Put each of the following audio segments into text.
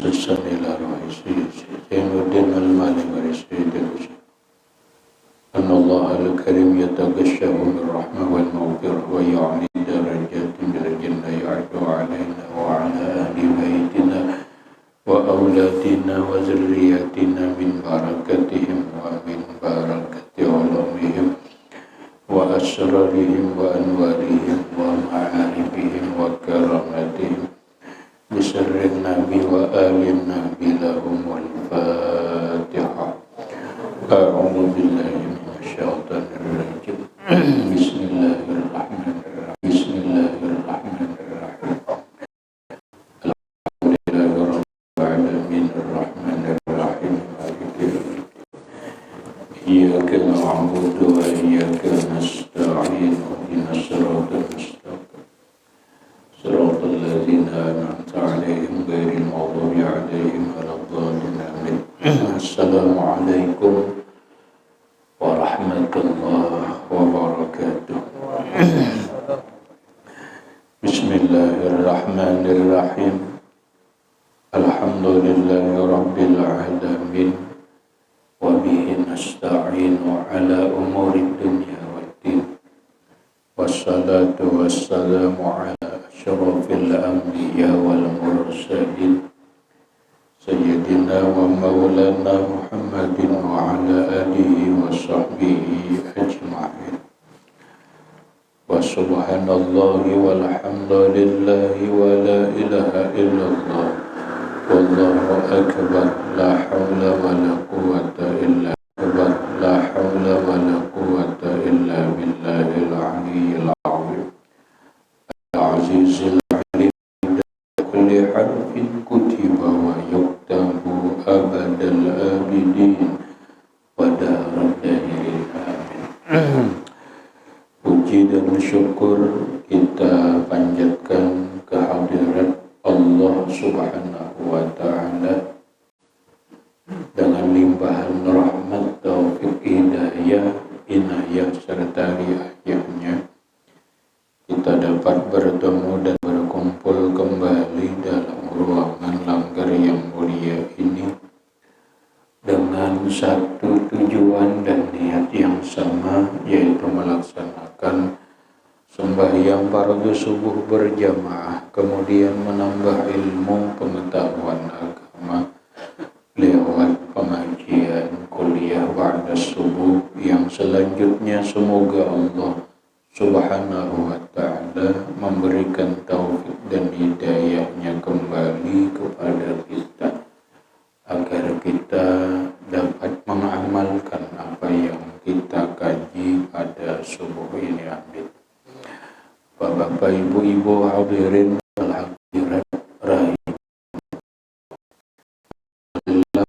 خصوصا إلى رئيسي زين الدين المالي ورسيد أن الله الكريم يتغشه بالرحمة والمغفرة ويعلي درجات من الجنة يعد علينا وعلى أهل بيتنا وأولادنا وذرياتنا من بركتهم ومن بركة علومهم وأسرارهم وأنوارهم ومعارفهم وكراماتهم بسر النبي وآل النبي لهم الفاتحة. أعوذ بالله من الشيطان الرجيم. بسم الله الرحمن الرحيم. بسم الله الرحمن الرحيم. الحمد لله رب العالمين الرحمن الرحيم مالك يوم الدين. إياك نعبد وإياك نستعين اهدنا الصراط المستقيم صراط الذين أنعمت عليهم غير المغضوب عليهم ولا الضالين آمين. السلام عليكم warahmatullahi wabarakatuh. Bismillahirrahmanirrahim. Alhamdulillahi rabbil alamin. Wa bihi nasta'inu ala umuri dunya waddin. Wassalatu wassalamu ala asyrafil anbiya wal mursalin Sayyidina wa maulana Muhammadin wa ala alihi wa sahbihi ajma'in. Wa subhanallahi walhamdulillahi wa la ilaha illallah wallahu akbar la hawla wa la quwwata illa akbar la hawla wa la quwwata illa billahil aliyyil azim al-azizil alim kulli harfin kutiba wa yuktabu abadal abidin wa darad dahirin amin. Puji dan syukur kita panjatkan kehadirat Allah subhanahu wa ta'ala dengan limpahan rahmat, taufik, hidayah, inayah serta riayahnya kita dapat bertemu dan berkumpul kembali dalam ruangan langgar yang mulia ini dengan satu tujuan dan niat yang sama, yaitu melaksanakan sembahyang fardu subuh berjamaah, kemudian menambah ilmu pengetahuan agama lewat pengajian kuliah ba'da subuh yang selanjutnya semoga Allah subhanahu wa ta'ala memberikan taufik dan hidayahnya kembali kepada kita agar kita dapat mengamalkan apa yang kita kaji pada subuh ini. Amin. Bapak, ibu-ibu hadirin wal hadirat rahimahullah,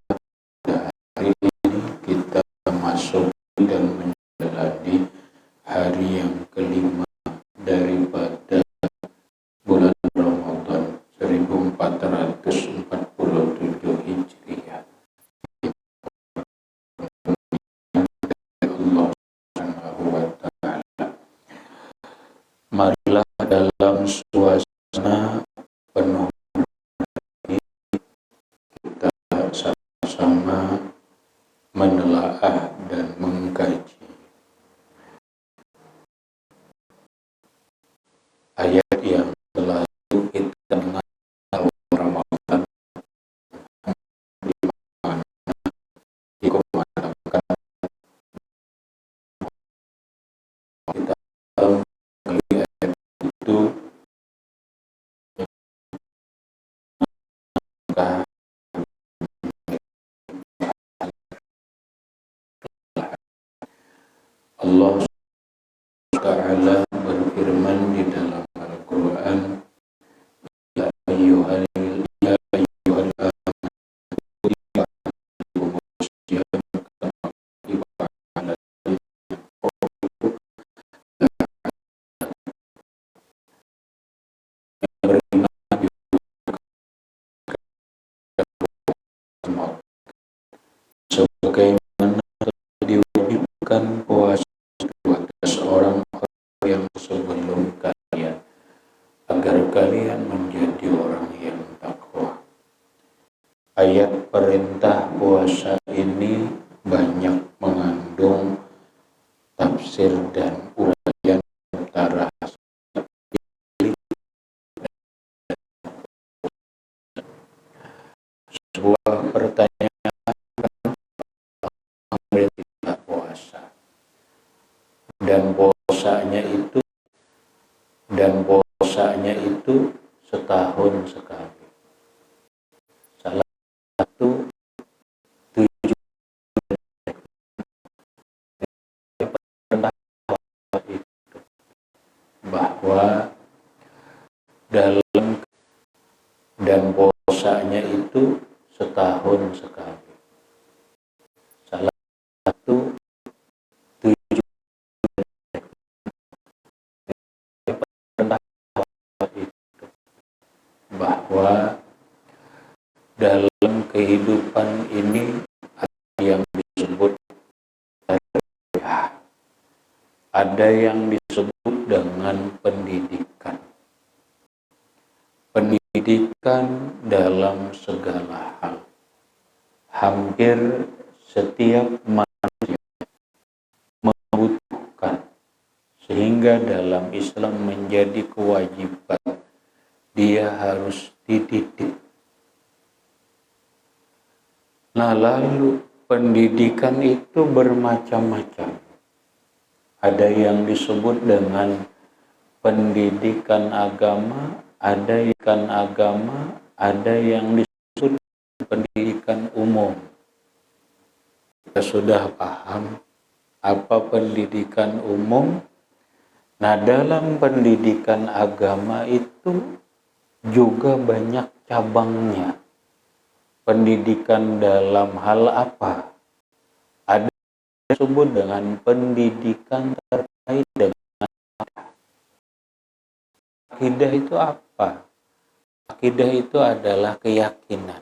hari ini kita masuk dan menjalani hari yang kelima daripada bulan Ramadan 1447 Hijriah. Allah Subhanahu wa ta'ala. Marilah dalam suasana penuh ini kita sama-sama menelaah dan mengkaji ayat yang selalu kita tahu Ramadan di mana dikumandangkan kita tahu dari ayat itu Allah Ta'ala berfirman di dalam Al-Quran, Ya ayyuhal sebagaimana diwajibkan puasa atas orang-orang yang sebelum kalian, agar kalian menjadi orang yang takwa. Ayat perintah puasa ini banyak mengandung tafsir dan uraian antara sebuah pertanyaan tidak puasa dan puasanya itu setahun sekali. Salah satu tujuan itu bahwa dalam dan puasanya itu setahun sekali. Salah satu tujuan itu bahwa dalam kehidupan ini ada yang disebut tarbiyah, ada yang disebut dengan pendidikan. Pendidikan dalam segala hal. Hampir setiap manusia membutuhkan, sehingga dalam Islam menjadi kewajiban dia harus dididik. Nah, lalu pendidikan itu bermacam-macam. Ada yang disebut dengan pendidikan agama, ada yang disebut pendidikan umum. Kita sudah paham apa pendidikan umum. Nah, dalam pendidikan agama itu juga banyak cabangnya. Pendidikan dalam hal apa? Ada yang disebut dengan pendidikan terkait dengan akidah. Itu apa? Akidah itu adalah keyakinan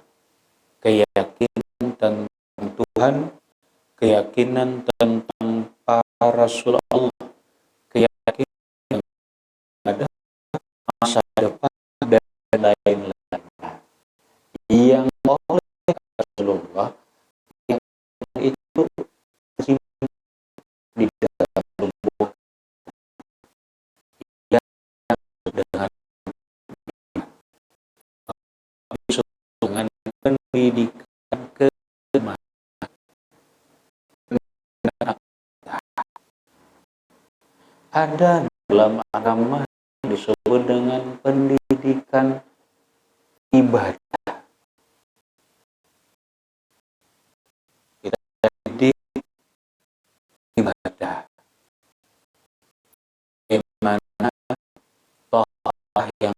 tentang Tuhan, keyakinan tentang para Rasul Allah, keyakinan ada masa depan dan lain-lain yang oleh Rasulullah yang itu di dalam tubuh yang dengan pendidikan keimanan. Ada dalam agama disebut dengan pendidikan ibadah. Kita didik ibadah. Bagaimana to'ah yang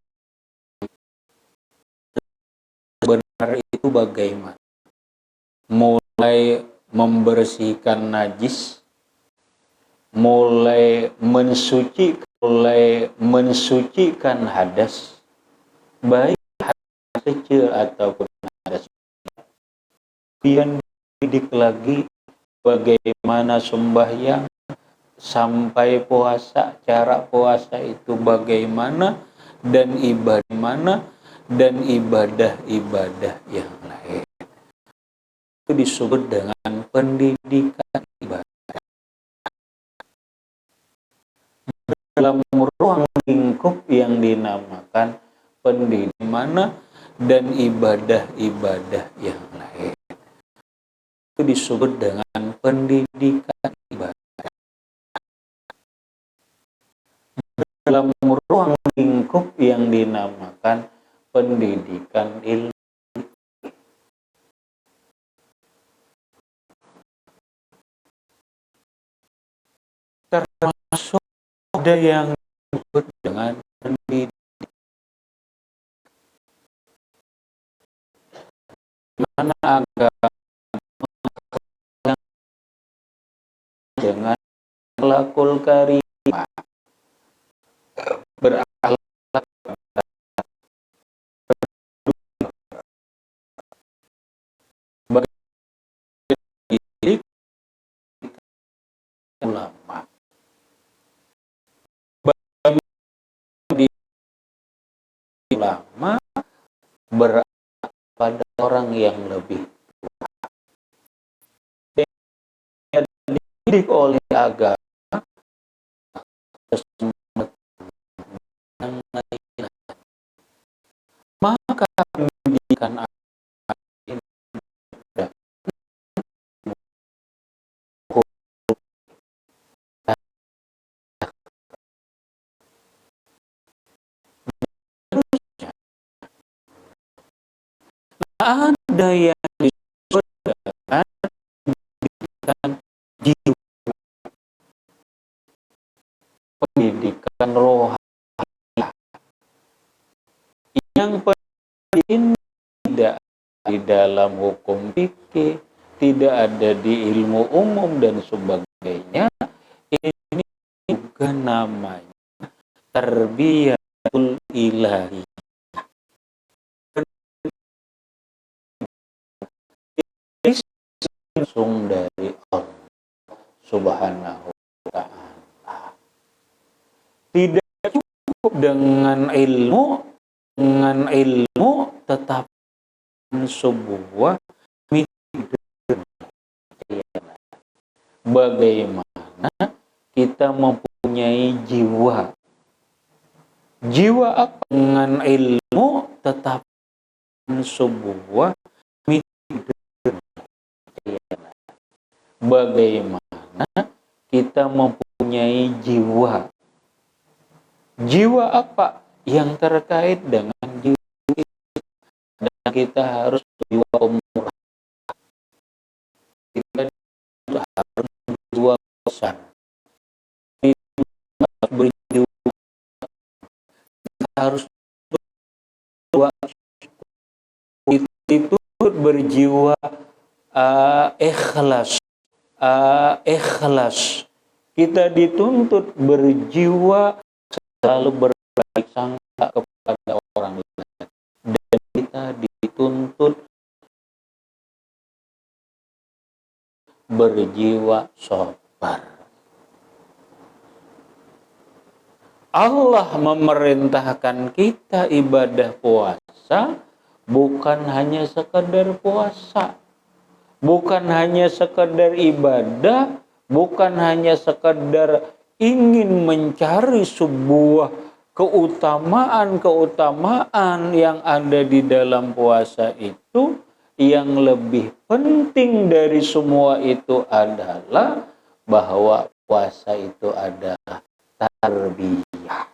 benar itu bagaimana? Mulai membersihkan najis, mulai mensucikan hadas, baik hadas kecil ataupun hadas. Kemudian didik lagi bagaimana sembahyang sampai puasa, cara puasa itu bagaimana, dan ibadah yang lain. Itu disebut dengan pendidikan ibadah. Dalam ruang lingkup yang dinamakan pendidikan mana dan ibadah yang lain. Itu disebut dengan pendidikan ibadah. Dalam ruang lingkup yang dinamakan pendidikan ilmu. Termasuk ada yang disebut dengan pendidikan mana agama dengan akhlakul karimah, berakhlak bagi ulama, bagi ulama berakhlak pada orang yang lebih dididik oleh agama, maka pendidikan ada yang disebut dengan pendidikan jiwa, pendidikan rohani, yang pendidikan tidak di dalam hukum fikih, tidak ada di ilmu umum dan sebagainya. Ini juga namanya tarbiyatul ilahi, langsung dari Allah Subhanahu wa ta'ala. Tidak cukup dengan ilmu tetapi sebuah bagaimana kita mempunyai jiwa. Jiwa apa? Dengan ilmu tetapi sebuah bagaimana kita mempunyai jiwa. Jiwa apa? Yang terkait dengan jiwa dan kita harus jiwa umrah. Kita harus berjiwa besar. Kita harus berjiwa ikhlas. Kita dituntut berjiwa selalu berbaik sangka kepada orang lain, dan kita dituntut berjiwa sabar. Allah memerintahkan kita ibadah puasa bukan hanya sekedar puasa, bukan hanya sekedar ibadah, bukan hanya sekedar ingin mencari sebuah keutamaan yang ada di dalam puasa itu. Yang lebih penting dari semua itu adalah bahwa puasa itu adalah tarbiyah.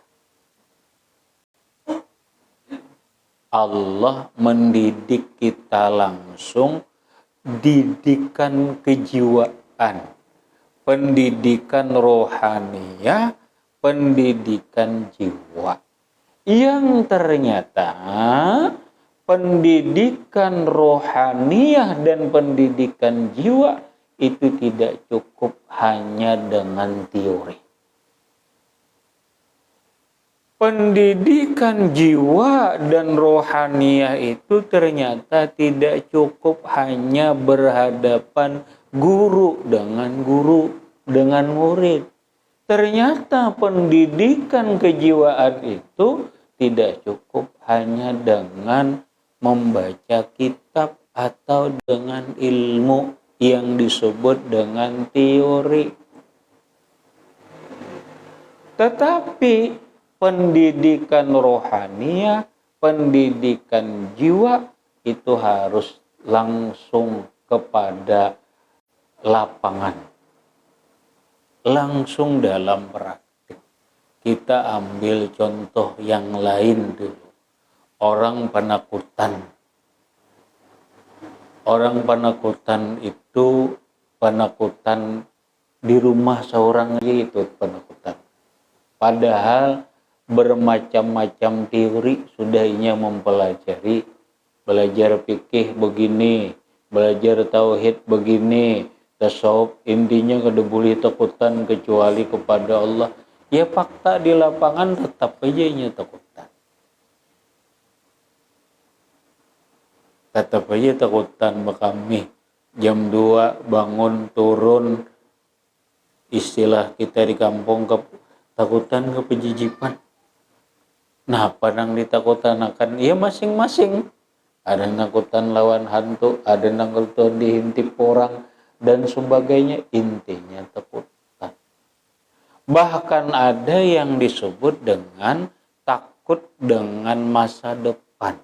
Allah mendidik kita langsung, didikan kejiwaan, pendidikan rohaniah, pendidikan jiwa. Yang ternyata pendidikan rohaniah dan pendidikan jiwa itu tidak cukup hanya dengan teori. Pendidikan jiwa dan rohaniah itu ternyata tidak cukup hanya berhadapan guru dengan murid. Ternyata pendidikan kejiwaan itu tidak cukup hanya dengan membaca kitab atau dengan ilmu yang disebut dengan teori. Tetapi pendidikan rohaniah, pendidikan jiwa itu harus langsung kepada lapangan, langsung dalam praktik. Kita ambil contoh yang lain dulu. Orang penakutan. Orang penakutan itu penakutan di rumah seorang aja itu penakutan. Padahal bermacam-macam teori sudah ia mempelajari. Belajar fikih begini, belajar tauhid begini, tasawuf intinya kada boleh takutan kecuali kepada Allah. Ya fakta di lapangan tetap aja ia takutan. Tetap aja takutan kami. Jam 2 bangun turun, istilah kita di kampung takutan kepejijipan. Nah, padang ditakutan akan ya masing-masing. ada nakutan lawan hantu, ada nakutan dihintip orang, dan sebagainya. Intinya takutan. Bahkan ada yang disebut dengan takut dengan masa depan,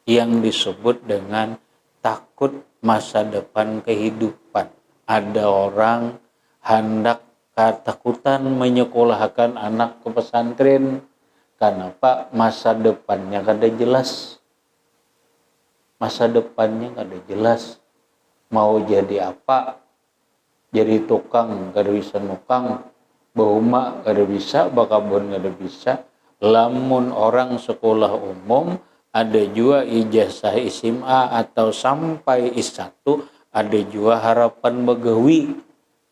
yang disebut dengan takut masa depan kehidupan. Ada orang hendak ketakutan menyekolahkan anak ke pesantren. Kenapa? Masa depannya kada jelas. Masa depannya kada jelas. Mau jadi apa? Jadi tukang kada bisa nukang, bahuma kada bisa, bakabon kada bisa. Lamun orang sekolah umum, ada juga ijazah SMA atau sampai S1, ada juga harapan begawi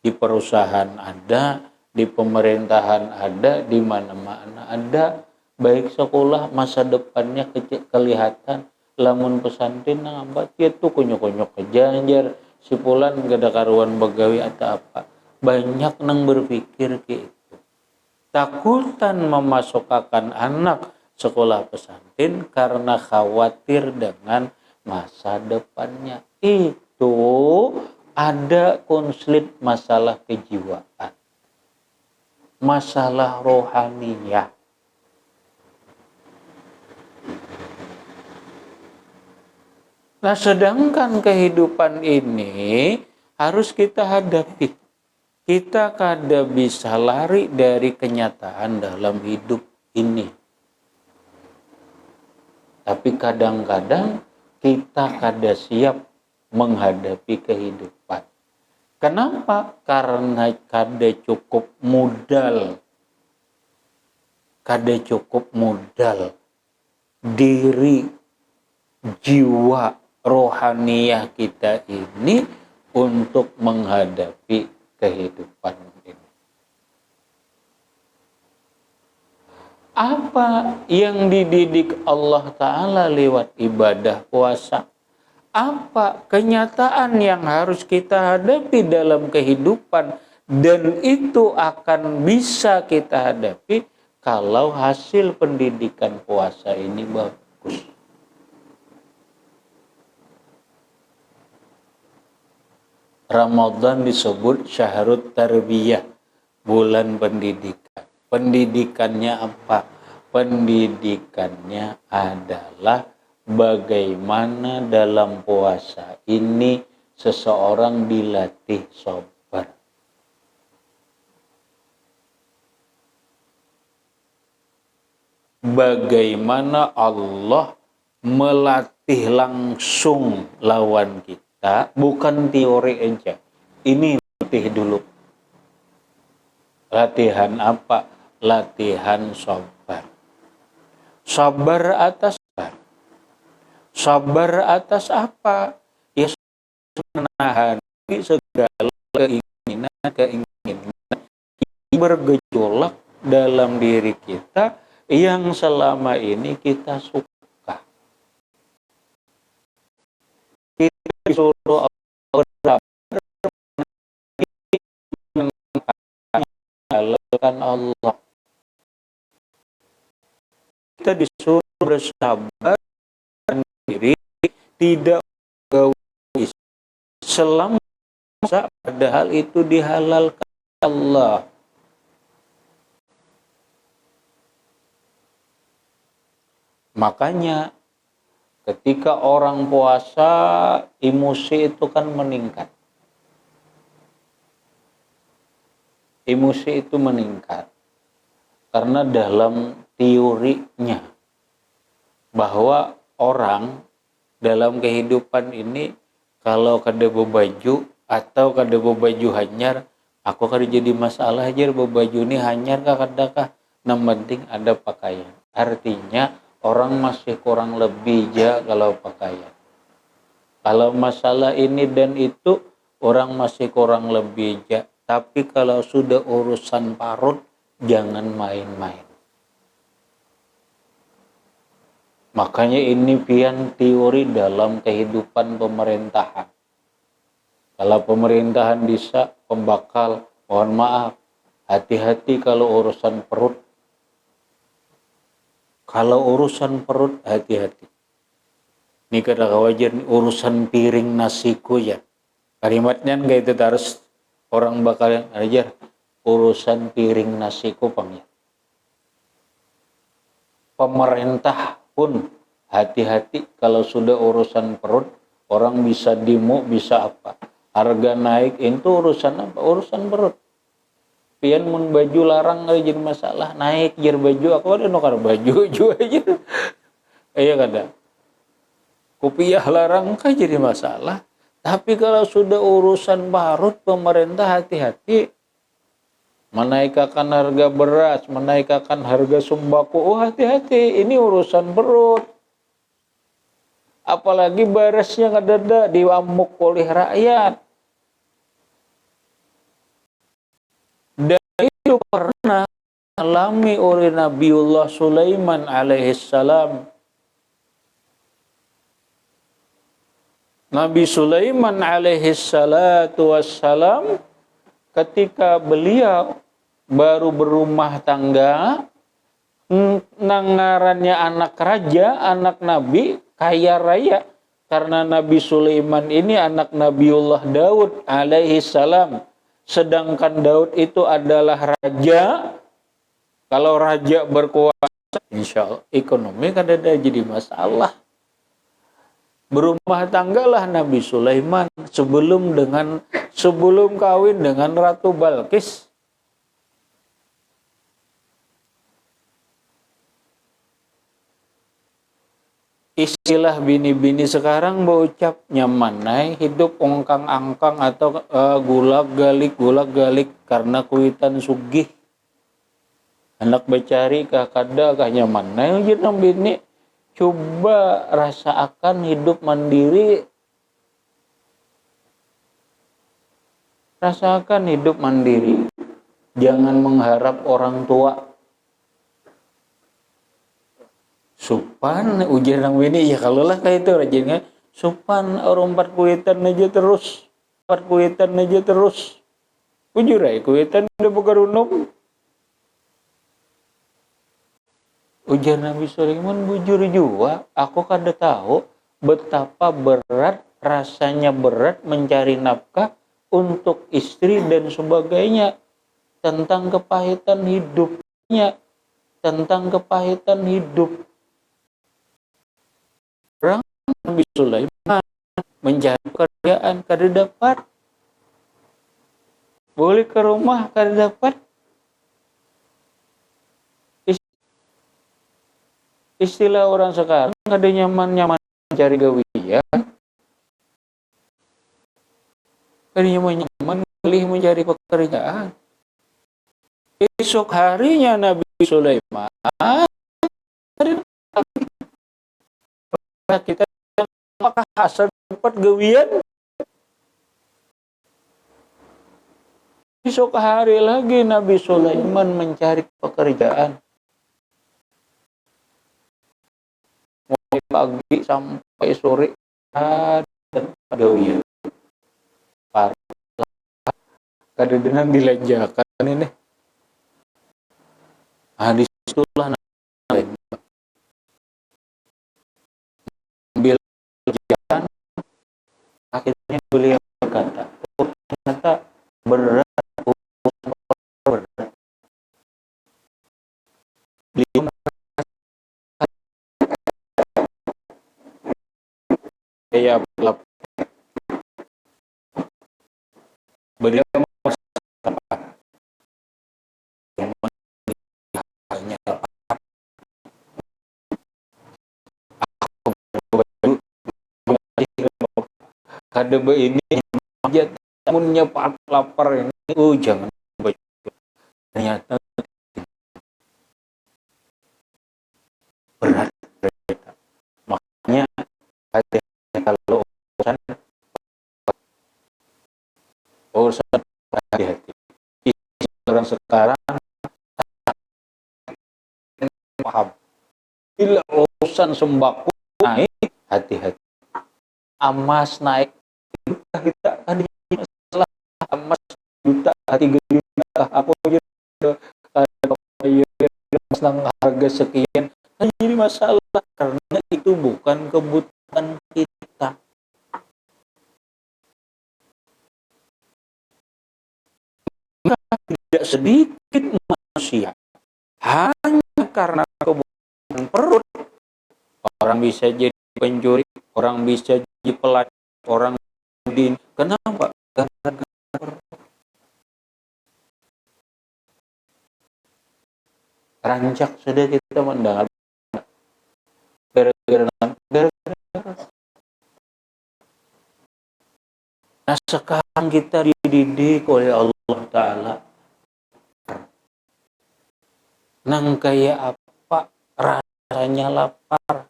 di perusahaan ada, di pemerintahan ada, di mana-mana ada. Baik sekolah masa depannya kelihatan. Lamun pesantren ngambat itu konyok-konyok kejanjar, si pulan gada karuan begawi atau apa. Banyak nang berpikir ke itu. Takutan memasukkan anak sekolah pesantren karena khawatir dengan masa depannya. Itu ada konflik masalah kejiwaan, masalah rohaniyah. Nah, sedangkan kehidupan ini harus kita hadapi. Kita kada bisa lari dari kenyataan dalam hidup ini. Tapi kadang-kadang kita kada siap menghadapi kehidupan. Kenapa? Karena kada cukup modal. Kada cukup modal diri, jiwa, rohaniyah kita ini untuk menghadapi kehidupan ini. Apa yang dididik Allah Ta'ala lewat ibadah puasa? Apa kenyataan yang harus kita hadapi dalam kehidupan, dan itu akan bisa kita hadapi kalau hasil pendidikan puasa ini bagus. Ramadan disebut syahrut tarbiyah, bulan pendidikan. Pendidikannya apa? Pendidikannya adalah bagaimana dalam puasa ini seseorang dilatih sabar. Bagaimana Allah melatih langsung lawan kita, bukan teori aja. Ini latih dulu. Latihan apa? Latihan sabar. Sabar atas sabar. Sabar atas apa? Ya, menahan segala keinginan yang bergejolak dalam diri kita yang selama ini kita suka. Kita disuruh mengalahkan Allah. Kita disuruh bersabar diri, tidak egois selama padahal itu dihalalkan Allah. Makanya ketika orang puasa, emosi itu kan meningkat. Emosi itu meningkat karena dalam teorinya bahwa orang dalam kehidupan ini kalau kada bebaju atau kada bebaju hanyar, aku kada jadi masalah aja bebaju ini hanyar kah kada kah, yang penting ada pakaian. Artinya orang masih kurang lebih aja kalau pakaian. Kalau masalah ini dan itu orang masih kurang lebih aja. Tapi kalau sudah urusan parut, jangan main-main. Makanya ini pian teori dalam kehidupan pemerintahan. Kalau pemerintahan bisa pembakal, mohon maaf, hati-hati kalau urusan perut. Kalau urusan perut, hati-hati. Ini kada wajar nih, urusan piring nasiku ya. Kalimatnya enggak itu harus orang bakal ajar urusan piring nasiku pang ya. Pemerintah pun hati-hati kalau sudah urusan perut, orang bisa demo, bisa apa. Harga naik itu urusan apa? Urusan perut. Pian mun baju larang nggak jadi masalah, naik jar baju, aku ada nukar baju juga aja. Iya kada. Kopiah larang kan jadi masalah. Tapi kalau sudah urusan parut, pemerintah hati-hati. Menaikkan harga beras, menaikkan harga sembako, oh hati-hati, ini urusan perut. Apalagi berasnya kadada diamuk oleh rakyat. Dan itu pernah alami oleh Nabiullah Sulaiman alaihissalam. Nabi Sulaiman alaihissalatu wassalam ketika beliau baru berumah tangga, nangarannya anak raja, anak nabi, kaya raya. Karena Nabi Sulaiman ini anak Nabiullah Daud alaihissalam. Sedangkan Daud itu adalah raja. Kalau raja berkuasa, insya Allah ekonomi kan ada jadi masalah. Berumah tanggalah Nabi Sulaiman sebelum kawin dengan Ratu Balkis. Istilah bini-bini sekarang berucap nyaman hidup ongkang-angkang atau gulak-galik karena kuitan sugih. Anak becari kada kah nyaman jeung bini. Coba rasakan hidup mandiri. Rasakan hidup mandiri. Jangan mengharap orang tua. Supan ujian nang ini ya kalau lah kayak itu rajinnya supan orang 4 kuitan aja terus. 4 kuitan aja terus. Ujur ay kuitan udah begarunum. Ujar Nabi Sulaiman bujur juga, aku kada tahu betapa berat rasanya berat mencari nafkah untuk istri dan sebagainya, tentang kepahitan hidupnya, tentang kepahitan hidup. Orang Nabi Sulaiman mencari pekerjaan kada dapat, boleh ke rumah kada dapat. Istilah orang sekarang ada nyaman-nyaman mencari gawian, ada nyaman-nyaman pilih mencari pekerjaan. Esok harinya Nabi Sulaiman kita apakah asal dapat gawian? Esok hari lagi Nabi Sulaiman mencari pekerjaan. Mulai pagi sampai sore dan gawian. Kadang-kadang dilanjakan ini. Hadis itulah ambil kerjaan, akhirnya beliau berkata, ternyata berat, beliau saya beliau kada ini aja tamunnya lapar ini jangan ternyata berat. Makanya kalau urusan hati-hati orang sekarang paham bila urusan sembako naik hati-hati, amas naik kita ada masalah, emas juta 3 juta aku aja harga sekian jadi masalah karena itu bukan kebutuhan tidak sedikit manusia hanya karena kebutuhan perut. Orang bisa jadi pencuri, orang bisa jadi pelacur, orang din. Kenapa? Gara-gara perut. Rancak sudah kita mendengar gara-gara. Nah sekarang kita dididik oleh Allah Ta'ala. Nang kayak apa rasanya lapar.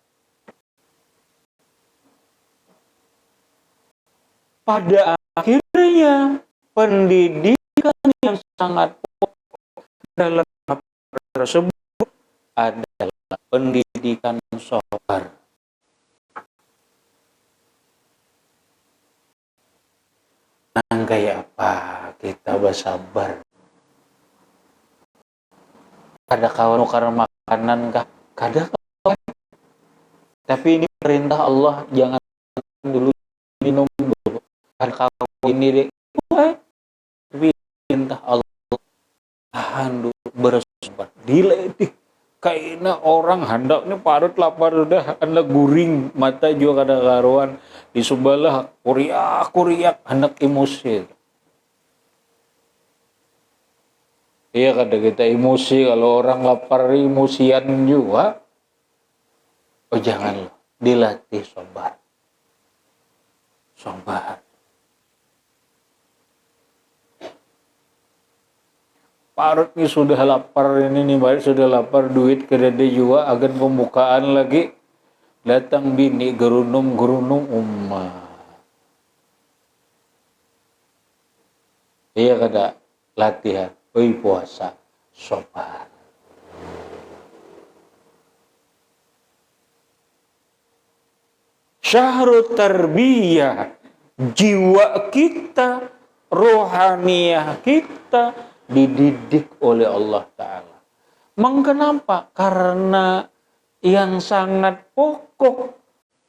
Pada akhirnya pendidikan yang sangat pokok dalam tersebut adalah pendidikan sabar. Nang kayak apa kita bersabar? Kada kawan karena makanan kah? Kada kawan. Tapi ini perintah Allah, jangan dulu minum dulu. Kada kawan ini deh. Tapi perintah Allah, tahan dulu, bersabar. Diletih. Kayaknya orang hendaknya parut lapar udah hendak guring mata juga kada karuan di sebelah kuriak hendak emosi. Iya kada kita emosi kalau orang lapar emosian juga. Oh jangan, dilatih sabar. Sabar. Parut nih sudah lapar ini nih baik sudah lapar duit kedede juga agen pembukaan lagi datang bini gerunung ummah. Iya kada latihan, oi puasa, sabar. Syahrul tarbiyah jiwa kita, rohaniah kita dididik oleh Allah Ta'ala. Mengkenapa? Karena yang sangat pokok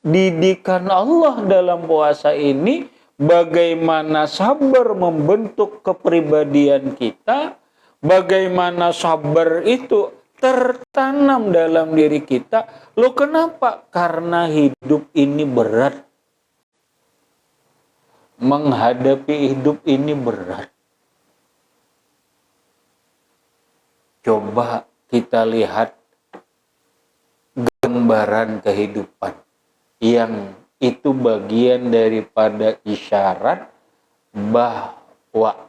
didikan Allah dalam puasa ini bagaimana sabar membentuk kepribadian kita, bagaimana sabar itu tertanam dalam diri kita. Loh kenapa? Karena hidup ini berat. Menghadapi hidup ini berat. Coba kita lihat gambaran kehidupan yang itu bagian daripada isyarat bahwa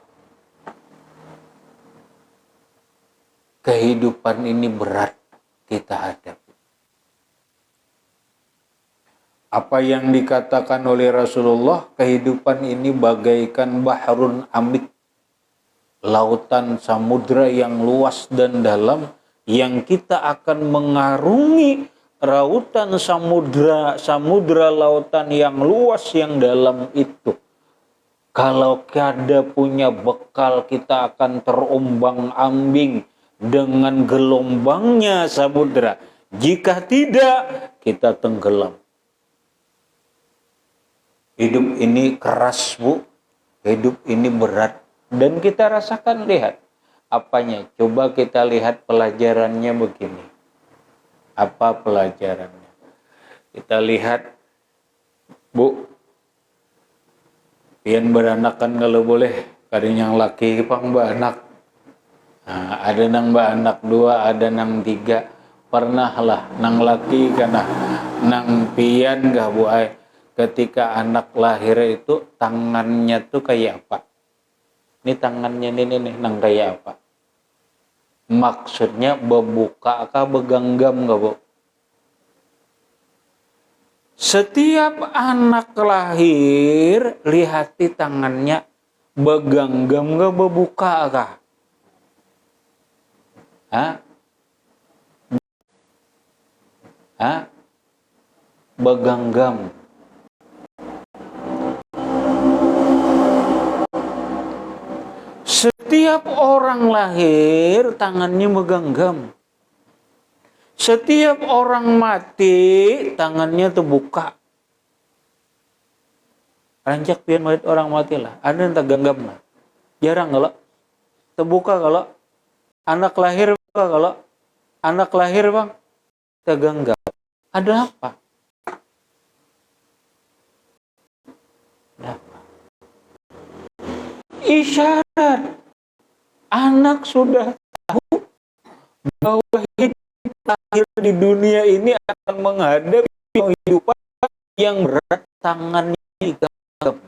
kehidupan ini berat kita hadapi. Apa yang dikatakan oleh Rasulullah, kehidupan ini bagaikan bahrun amik, lautan samudra yang luas dan dalam, yang kita akan mengarungi lautan samudra lautan yang luas yang dalam itu. Kalau kada punya bekal, kita akan terombang-ambing dengan gelombangnya samudra. Jika tidak, kita tenggelam. Hidup ini keras, Bu. Hidup ini berat. Dan kita rasakan, lihat apanya. Coba kita lihat pelajarannya begini. Apa pelajarannya? Kita lihat, Bu. Pian beranak kan kalau boleh. Kadang yang laki pang beranak. Nah, ada nang beranak 2, ada nang 3. Pernah lah nang laki karena nang pian gak Bu ay. Ketika anak lahir itu tangannya tuh kayak apa? Ini tangannya ini nih nang kayak apa? Maksudnya bebuka kah beganggam gak Bu? Setiap anak lahir lihati tangannya beganggam gak bebuka kah? Beganggam. Setiap orang lahir tangannya megenggam. Setiap orang mati tangannya terbuka. Rancak pian melihat orang mati lah. Ada yang tak genggam lah. Jarang lah. terbuka kalau anak lahir, buka kalau anak lahir bang, tergenggam. Ada apa? Ada apa? Isyarat anak sudah tahu bahwa hidup lahir di dunia ini akan menghadapi kehidupan yang berat, tangannya digenggam.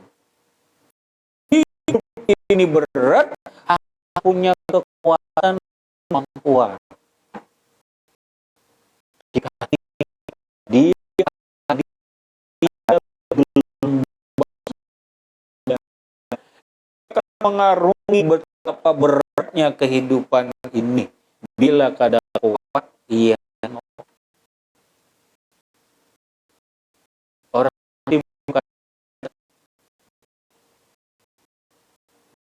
Hidup ini berat, aku punya kekuatan, kemampuan. Jika dia belum akan mengarungi betapa beratnya kehidupan ini. Bila kada kuat, ia orang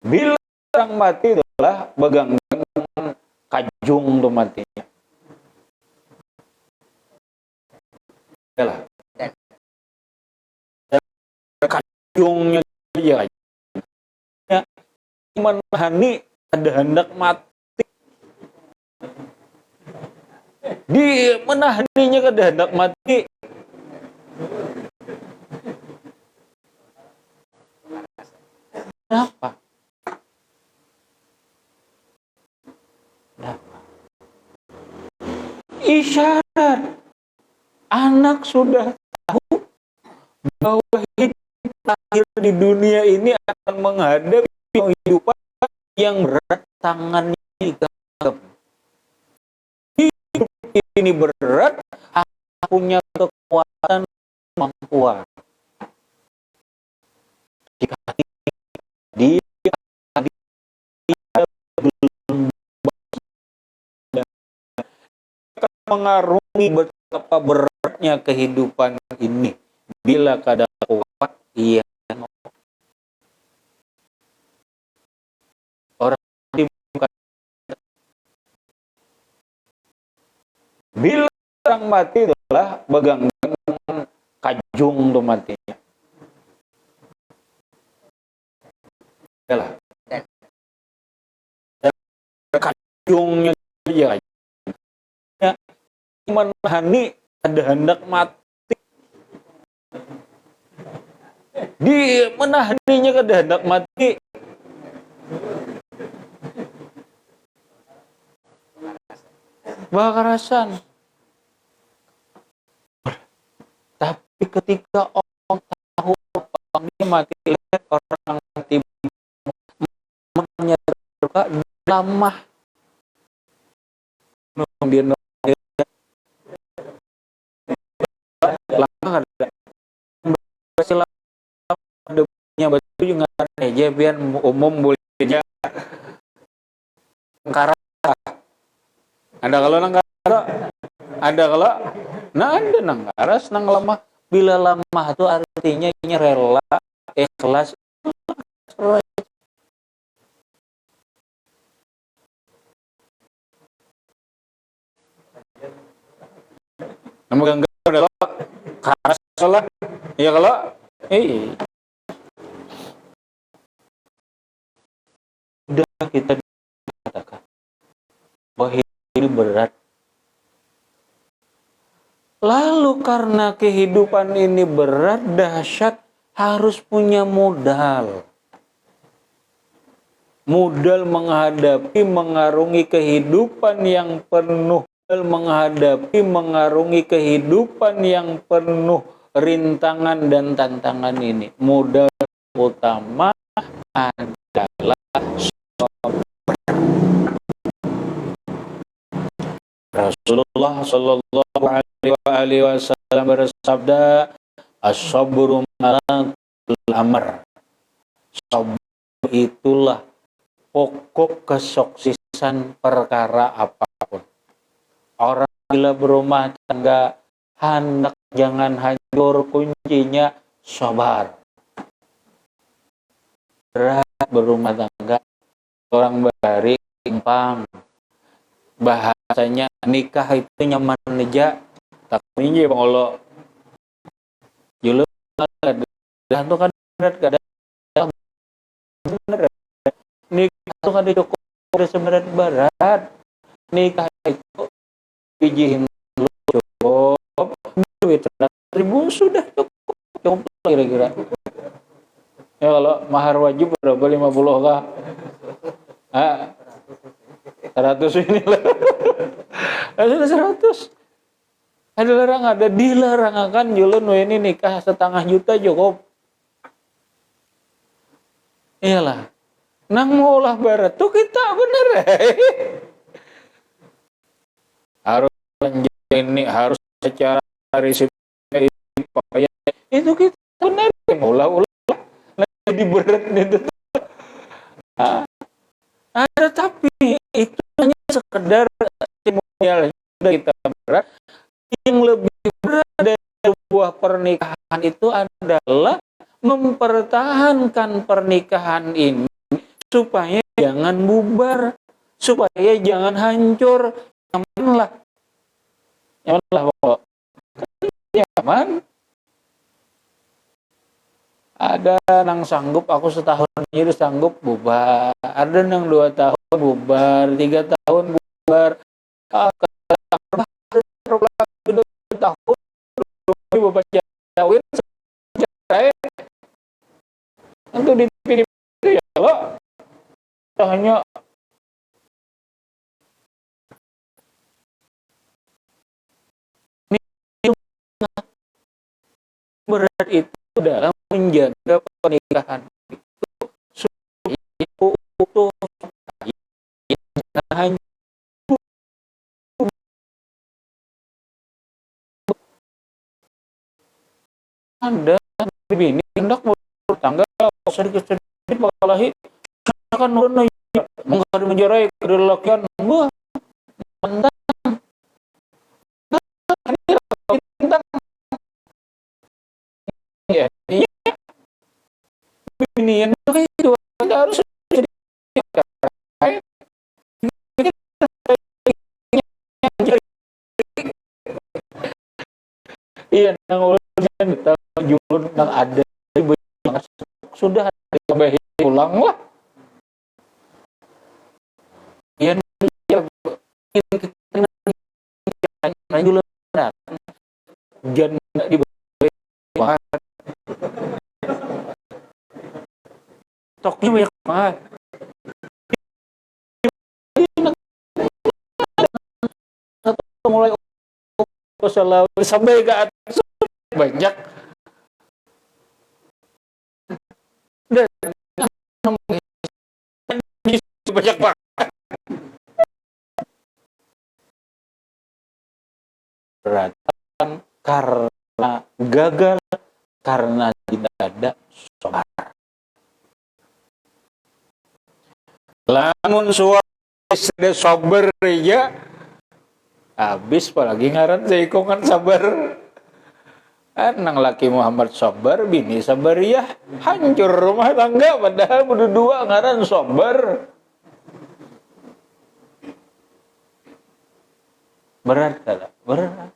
bila orang mati adalah begang-begang kajung tuh matinya. Yalah. Kajungnya dia ya, menahani ada hendak mati. Di menahaninya kada hendak mati. Kenapa? Isyarat anak sudah tahu bahwa hidup lahir di dunia ini akan menghadapi kehidupan yang berat, tangannya digenggam. Hidup ini berat, aku punya kekuatan, kemampuan. Jika dia belum mengarungi betapa beratnya kehidupan ini. Bila kada kuat, ia orang bila orang mati adalah begang-begang kajung tuh matinya. Yalah. Kajungnya dia ya, menahani ada hendak mati. Di menahaninya kada hendak mati. Kekerasan. Tapi ketika orang tahu orang ini mati, lihat orang mati menyerba lamah. Dia lama ada sila ada punya batu juga aja biar umum bolehnya nangkara ada kalau nangkara ada kalau nah ada nangkara senang lemah bila lemah itu artinya rela ikhlas nama gangga udah karas lah ya kalau udah kita katakan bahwa ini berat. Lalu karena kehidupan ini berat, dahsyat, harus punya modal. Modal menghadapi, mengarungi kehidupan yang penuh. Mengarungi kehidupan yang penuh rintangan dan tantangan ini. Modal utama adalah Rasulullah Shallallahu Alaihi Wasallam bersabda, "As-sabru malatul amr." Sabar itulah pokok kesuksesan perkara apapun. Orang bila berumah tangga hendak jangan hancur, kuncinya sabar. Berat berumah tangga, orang bari impam. Bahasanya nikah itu nyaman aja, tak minje bang Allah. Julu dan tuh kan berat kada bener. Nikah tuh kan cukup seberat-berat. Nikah itu bijihin cukup, duit 100.000 sudah cukup kira-kira. Ya kalau mahar wajib berapa, 50 kah? 100 inilah. Sudah 100. Ada dilarangkan julun ini nikah 1,5 juta cukup. Iyalah. Nang maulah barat tuh kita bener. Harus ini harus secara risiko itu kita bener. Ulah lebih berat itu. Ada tapi itu hanya sekedar testimonial kita berat. Yang lebih berat dari sebuah pernikahan itu adalah mempertahankan pernikahan ini supaya jangan bubar, supaya jangan hancur. Nyamanlah pokok. Nyaman. Ada nang sanggup aku setahun jadi sanggup bubar, ada nang 2 tahun bubar, 3 tahun bubar, 2 tahun bapak jawin cerai. Untuk dipilih ya lo hanya berat itu dalam menjaga pernikahan itu supaya utuh, hanya Anda bini hendak bertangga sedikit-sedikit bakalahi akan nurun mengadu menjarai kelelakian buah mantan ya bini yang itu harus iya nang urusan julun nang ada sudah ada pulang lah iya julun jangan dibahas toknya banyak banget mulai sampai ke atas banyak dan banyak banget beratan karena gagal karena tidak ada sabar. Lamun suara sabar ya habis apalagi ngaran seikongan sabar. Nang laki Muhammad sabar, bini sabar ya hancur rumah tangga padahal berdua ngaran sabar. Berat tak? Berat.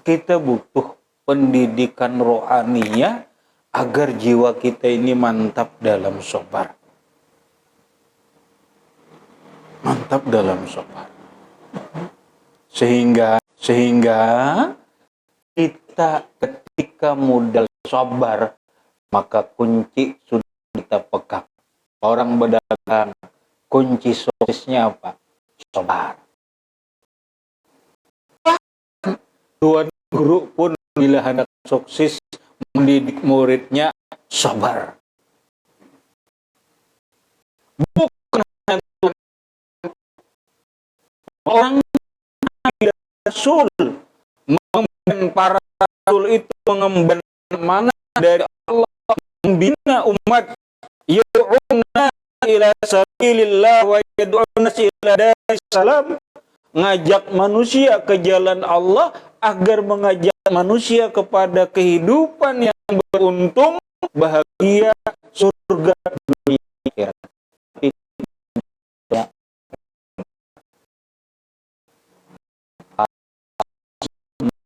Kita butuh pendidikan rohaninya agar jiwa kita ini mantap dalam sabar. Mantap dalam sabar. Sehingga kita ketika modal sabar maka kunci sudah kita pegang. Orang berdagang kunci suksesnya apa? Sabar. Tuan guru pun bila hendak sukses mendidik muridnya sabar. Bukan orang Rasul mengemban para Rasul itu mengemban mana dari Allah membina umat yad'una ila sabilillah wa yad'una ila daris salam ngajak manusia ke jalan Allah agar mengajak manusia kepada kehidupan yang beruntung bahagia surga dunia akhirat.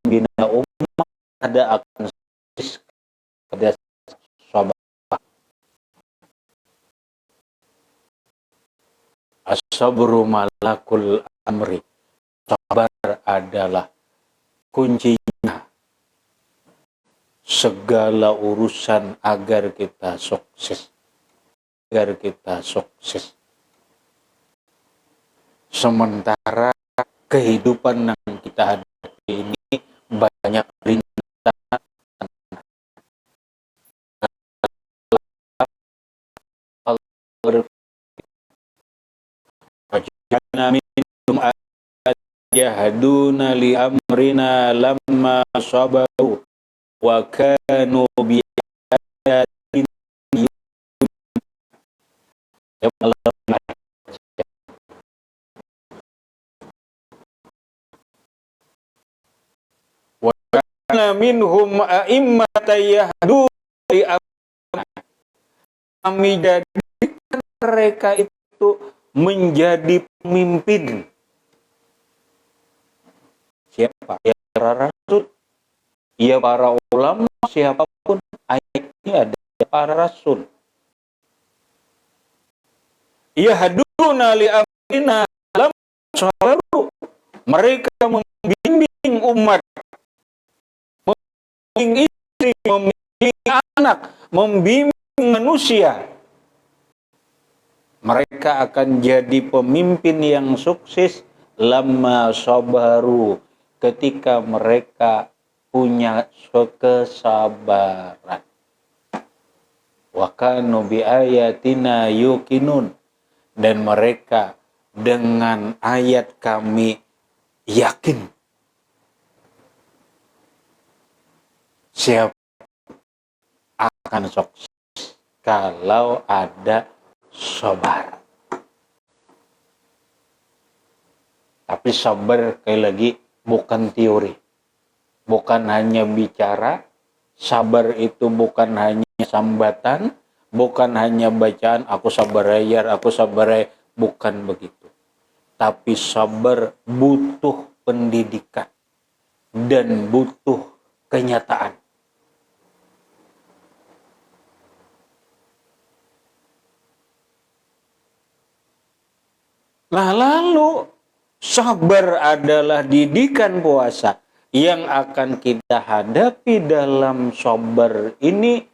Bina umat ada akan pada sabar. Sabru malakul amri. Sabar adalah kuncinya segala urusan agar kita sukses. Sementara kehidupan yang kita hadapi ini banyak rintangan. Wajana minhum ajahaduna li amrina lamma sabaru wa kanu bi ayatin wa kana minhum a'immatan yahduna li amrina. Kami jadikan mereka itu menjadi pemimpin. Siapa? Ya para rasul, ya para ulama, siapapun, ayatnya ada para rasul. Ya haduna li amrina lam sabaru. Mereka membimbing umat, membimbing istri, membimbing anak, membimbing manusia. Mereka akan jadi pemimpin yang sukses lamma sabaru, ketika mereka punya kesabaran. Wa kanu bi ayatina yuqinun, dan mereka dengan ayat kami yakin. Siapa akan sukses kalau ada sabar. Tapi sabar sekali lagi bukan teori, bukan hanya bicara. Sabar itu bukan hanya sambatan, bukan hanya bacaan aku sabar ayar, aku sabar ayar. Bukan begitu. Tapi sabar butuh pendidikan dan butuh kenyataan. Nah, lalu sabar adalah didikan puasa yang akan kita hadapi. Dalam sabar ini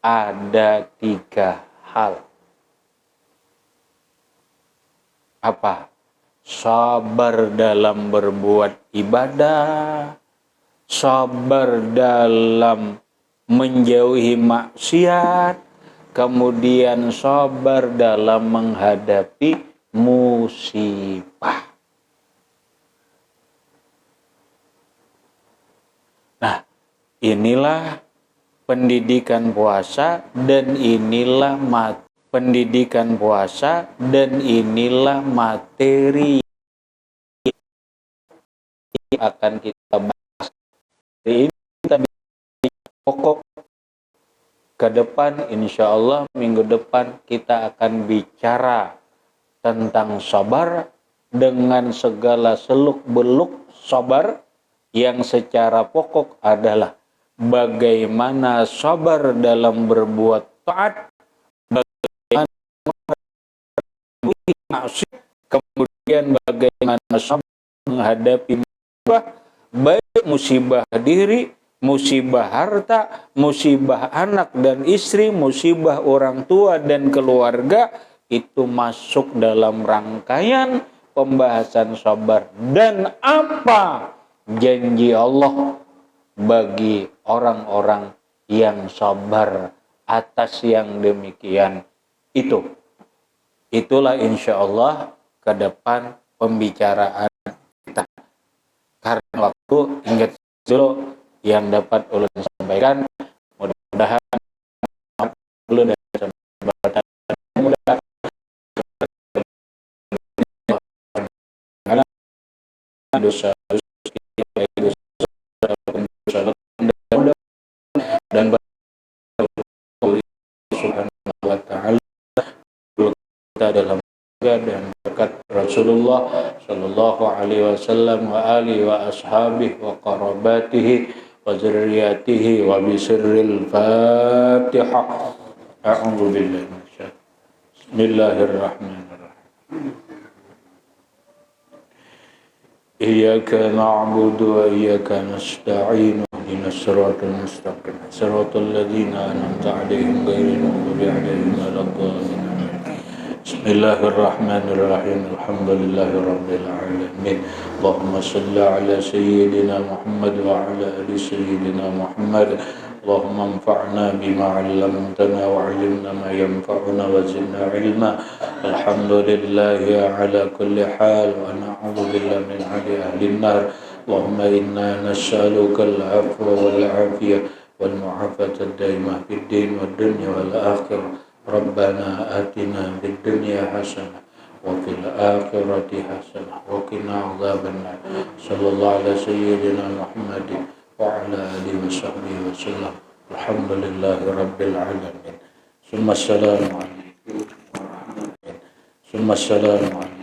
ada 3 hal. Apa? Sabar dalam berbuat ibadah, sabar dalam menjauhi maksiat, kemudian sabar dalam menghadapi musibah. Nah, inilah pendidikan puasa dan inilah pendidikan puasa dan inilah materi yang akan kita bahas. Ini kita pokok ke depan, insya Allah minggu depan kita akan bicara tentang sabar dengan segala seluk-beluk sabar yang secara pokok adalah bagaimana sabar dalam berbuat taat, bagaimana maksiat, kemudian bagaimana sabar menghadapi musibah, baik musibah diri, musibah harta, musibah anak dan istri, musibah orang tua dan keluarga. Itu masuk dalam rangkaian pembahasan sabar. Dan apa janji Allah bagi orang-orang yang sabar atas yang demikian itu. Itulah insya Allah ke depan pembicaraan kita. Karena waktu, ingat dulu yang dapat ulun sampaikan. Mudah-mudahan dulu dari jembatan mudah dosa dan Subhanahu wa ta'ala kita dalam dan berkat Rasulullah sallallahu alaihi wasallam wa alihi wa ashabihi wa qarabatihi wa zurriyatihi wa bisirril Fatihah. A'udzu billahi minasyaitonir rajim. Bismillahirrahmanirrahim. إياك نعبد وإياك نستعين اهدنا الصراط المستقيم صراط الذين أنعمت عليهم غير المغضوب عليهم ولا الضالين بسم الله الرحمن الرحيم الحمد لله رب العالمين اللهم صل على سيدنا محمد وعلى آل سيدنا محمد اللهم انفعنا بما علمتنا وعلمنا ما ينفعنا وزدنا علما الحمد لله على كل حال ونعوذ بالله من حال أهل النار اللهم إنا نسألك العفو والعافية والمعافاة الدائمة في الدين والدنيا والآخرة ربنا آتنا في الدنيا حسنة وفي الآخرة حسنة وقنا عذاب النار صلى الله على سيدنا محمد وعلى آله وصحبه وسلم الحمد لله رب العالمين ثم السلام عليكم ثم السلام عليكم